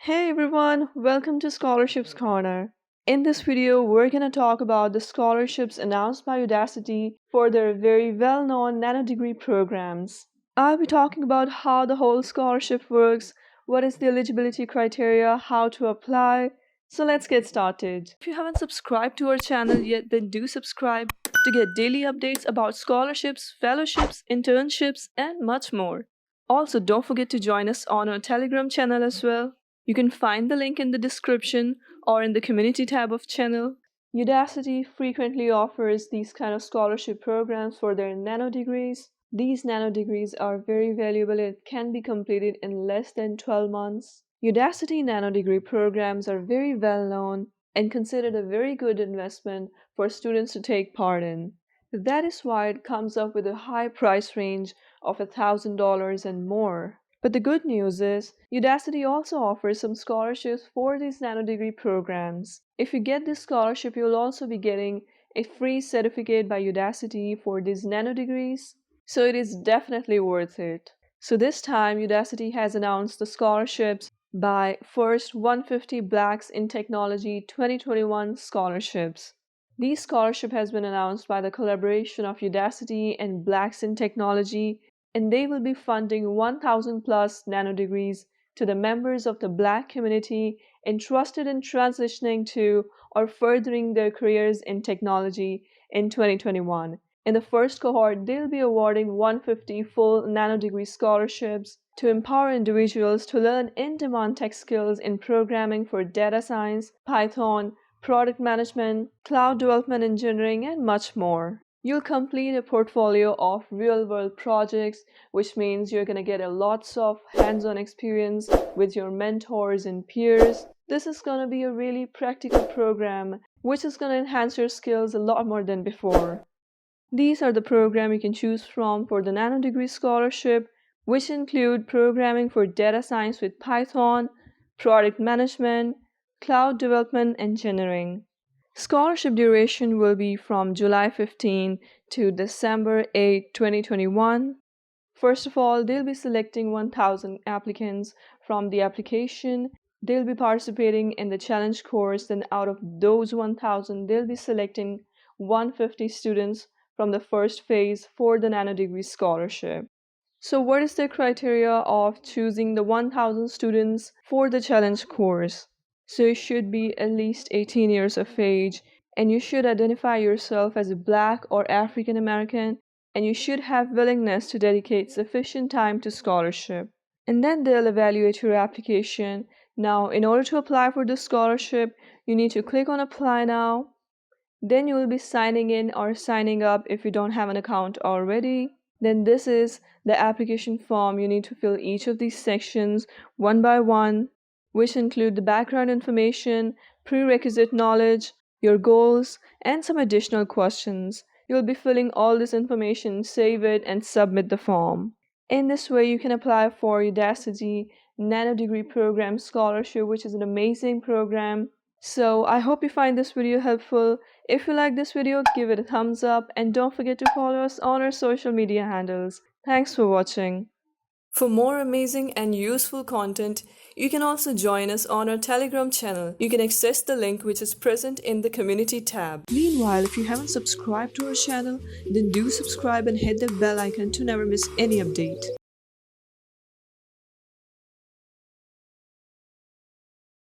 Hey everyone, welcome to Scholarships Corner. In this video, we're going to talk about the scholarships announced by Udacity for their very well-known nanodegree programs. I'll be talking about how the whole scholarship works, what is the eligibility criteria, how to apply. So let's get started. If you haven't subscribed to our channel yet, then do subscribe to get daily updates about scholarships, fellowships, internships, and much more. Also, don't forget to join us on our Telegram channel as well. You can find the link in the description or in the community tab of channel. Udacity frequently offers these kind of scholarship programs for their nanodegrees. These nanodegrees are very valuable and can be completed in less than 12 months. Udacity Nanodegree programs are very well known and considered a very good investment for students to take part in. That is why it comes up with a high price range of $1,000 and more. But the good news is, Udacity also offers some scholarships for these nanodegree programs. If you get this scholarship, you'll also be getting a free certificate by Udacity for these nanodegrees, so it is definitely worth it. So this time, Udacity has announced the scholarships by first 150 Blacks in Technology 2021 scholarships. This scholarship has been announced by the collaboration of Udacity and Blacks in Technology, and they will be funding 1,000 plus nanodegrees to the members of the Black community interested in transitioning to or furthering their careers in technology in 2021. In the first cohort, they'll be awarding 150 full nanodegree scholarships to empower individuals to learn in-demand tech skills in programming for data science, Python, product management, cloud development engineering, and much more. You'll complete a portfolio of real-world projects, which means you're going to get a lots of hands-on experience with your mentors and peers. This is going to be a really practical program, which is going to enhance your skills a lot more than before. These are the programs you can choose from for the nanodegree scholarship, which include programming for data science with Python, product management, cloud development engineering. Scholarship duration will be from July 15 to December 8, 2021. First of all, they'll be selecting 1,000 applicants from the application. They'll be participating in the challenge course. Then out of those 1,000, they'll be selecting 150 students from the first phase for the nanodegree scholarship. So what is the criteria of choosing the 1,000 students for the challenge course? So you should be at least 18 years of age, and you should identify yourself as a Black or African American, and you should have willingness to dedicate sufficient time to scholarship. And then they'll evaluate your application. Now, in order to apply for the scholarship, you need to click on Apply Now. Then you will be signing in or signing up if you don't have an account already. Then this is the application form. You need to fill each of these sections one by one, which include the background information, prerequisite knowledge, your goals, and some additional questions. You'll be filling all this information, save it, and submit the form. In this way, you can apply for Udacity Nanodegree Program Scholarship, which is an amazing program. So I hope you find this video helpful. If you like this video, give it a thumbs up, and don't forget to follow us on our social media handles. Thanks for watching. For more amazing and useful content, you can also join us on our Telegram channel. You can access the link which is present in the community tab. Meanwhile, if you haven't subscribed to our channel, then do subscribe and hit the bell icon to never miss any update.